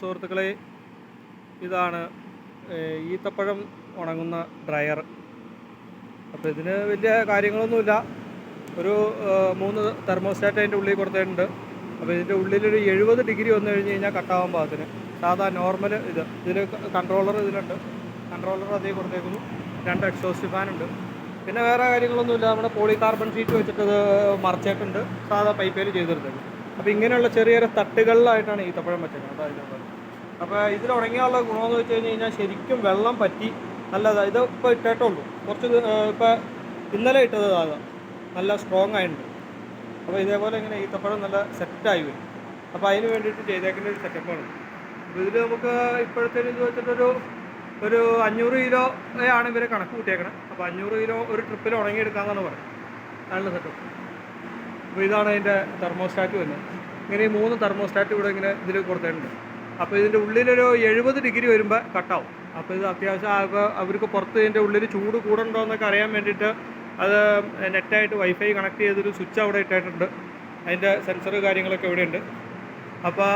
സുഹൃത്തുക്കളെ, ഇതാണ് ഈത്തപ്പഴം ഉണങ്ങുന്ന ഡ്രയർ. അപ്പോൾ ഇതിന് വലിയ കാര്യങ്ങളൊന്നുമില്ല. ഒരു 3 തെർമോസ്റ്റാറ്റ് അതിൻ്റെ ഉള്ളിൽ കൊടുത്തിട്ടുണ്ട്. അപ്പോൾ ഇതിൻ്റെ ഉള്ളിലൊരു 70 ഡിഗ്രി വന്നു കഴിഞ്ഞ് കഴിഞ്ഞാൽ കട്ടാവാൻ പാകത്തിന് സാധാ നോർമൽ ഇതിൽ കൺട്രോളർ ഇതിലുണ്ട്. കൺട്രോളർ അതേ കൊടുത്തേക്കുന്നു. 2 എക്സോസ്റ്റ് ഫാനുണ്ട്. പിന്നെ വേറെ കാര്യങ്ങളൊന്നുമില്ല. നമ്മുടെ പോളികാർബൺ ഷീറ്റ് വെച്ചിട്ട് ഇത് മറച്ചിട്ടുണ്ട്. സാധാ പൈപ്പേൽ ചെയ്തെടുത്തേക്കും. അപ്പോൾ ഇങ്ങനെയുള്ള ചെറിയ ചെറിയ തട്ടുകളിലായിട്ടാണ് ഈത്തപ്പഴം വെച്ചേക്കുന്നത്. അതായത് അപ്പോൾ ഇതിൽ ഉണങ്ങിയുള്ള ഗുണമെന്ന് വെച്ച് കഴിഞ്ഞാൽ ശരിക്കും വെള്ളം പറ്റി നല്ലതാണ്. ഇത് ഇപ്പോൾ ഇട്ടിട്ടുള്ളൂ. കുറച്ച് ഇപ്പോൾ ഇന്നലെ ഇട്ടത് ആകാം. നല്ല സ്ട്രോങ് ആയിട്ടുണ്ട്. അപ്പോൾ ഇതേപോലെ ഇങ്ങനെ ഈത്തപ്പഴം നല്ല സെറ്റായി വരും. അപ്പോൾ അതിന് വേണ്ടിയിട്ട് ചെയ്തേക്കുന്ന ഒരു സെറ്റപ്പാണ്. അപ്പോൾ ഇതിൽ നമുക്ക് ഇപ്പോഴത്തെ ഇത് വെച്ചിട്ടൊരു 500 കിലോയാണ് ഇവരെ കണക്ക് കൂട്ടിയേക്കണം. അപ്പോൾ 500 കിലോ ഒരു ട്രിപ്പിൽ ഉണങ്ങിയെടുക്കാമെന്നാണ് പറയുന്നത്. നല്ല സെറ്റപ്പ്. അപ്പോൾ ഇതാണ് അതിൻ്റെ തെർമോസ്റ്റാറ്റ് വരുന്നത്. ഇങ്ങനെ ഈ 3 തെർമോസ്റ്റാറ്റ് ഇവിടെ ഇങ്ങനെ ഇതിൽ കൊടുത്തിട്ടുണ്ട്. അപ്പോൾ ഇതിൻ്റെ ഉള്ളിലൊരു 70 ഡിഗ്രി വരുമ്പോൾ കട്ടാവും. അപ്പോൾ ഇത് അത്യാവശ്യം അവർക്ക് പുറത്ത് ഇതിൻ്റെ ഉള്ളിൽ ചൂട് കൂടുണ്ടോ എന്നൊക്കെ അറിയാൻ വേണ്ടിയിട്ട് അത് നെറ്റായിട്ട് വൈഫൈ കണക്ട് ചെയ്തൊരു സ്വിച്ച് അവിടെ ഇട്ടിട്ടുണ്ട്. അതിൻ്റെ സെൻസർ കാര്യങ്ങളൊക്കെ ഇവിടെയുണ്ട്. അപ്പോൾ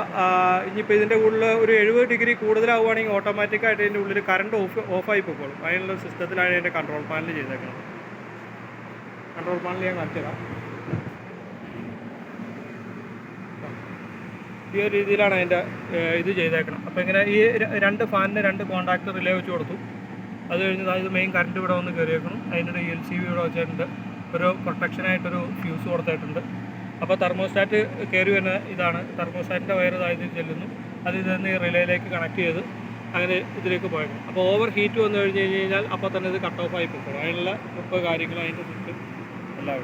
ഇനിയിപ്പോൾ ഇതിൻ്റെ ഉള്ളിൽ ഒരു 70 ഡിഗ്രി കൂടുതലാവുകയാണെങ്കിൽ ഓട്ടോമാറ്റിക്കായിട്ട് ഇതിൻ്റെ ഉള്ളിൽ കറണ്ട് ഓഫായി പോയിക്കോളും. അതിനുള്ള സിസ്റ്റത്തിലാണ് അതിൻ്റെ കൺട്രോൾ പാനൽ ചെയ്തേക്കുന്നത്. കൺട്രോൾ പാനൽ ഞാൻ കാണിച്ചുതരാം. ഈ ഒരു രീതിയിലാണ് അതിൻ്റെ ഇത് ചെയ്തേക്കണം. അപ്പോൾ ഇങ്ങനെ ഈ 2 ഫാനിന് 2 കോൺടാക്ട് റിലേ വെച്ച് കൊടുത്തു. അത് കഴിഞ്ഞ് ഇത് മെയിൻ കറണ്ട് ഇവിടെ വന്ന് കയറിയേക്കണം. അതിനൊരു LCV ഇവിടെ വെച്ചിട്ടുണ്ട്. ഒരു പ്രൊട്ടക്ഷനായിട്ടൊരു ഫ്യൂസ് കൊടുത്തിട്ടുണ്ട്. അപ്പോൾ തെർമോസ്റ്റാറ്റ് കയറി വരുന്ന ഇതാണ്. തെർമോസ്റ്റാറ്റിൻ്റെ വയർ ഇതിൽ ചെല്ലുന്നു. അത് ഇതിൽ ഈ റിലേയിലേക്ക് കണക്ട് ചെയ്ത് അങ്ങനെ ഇതിലേക്ക് പോയേക്കണം. അപ്പോൾ ഓവർ ഹീറ്റ് വന്നു കഴിഞ്ഞ് കഴിഞ്ഞാൽ അപ്പോൾ തന്നെ ഇത് കട്ട് ഓഫ് ആയി പോകും. അതിനുള്ള കാര്യങ്ങൾ അതിൻ്റെ ചുറ്റും എല്ലാം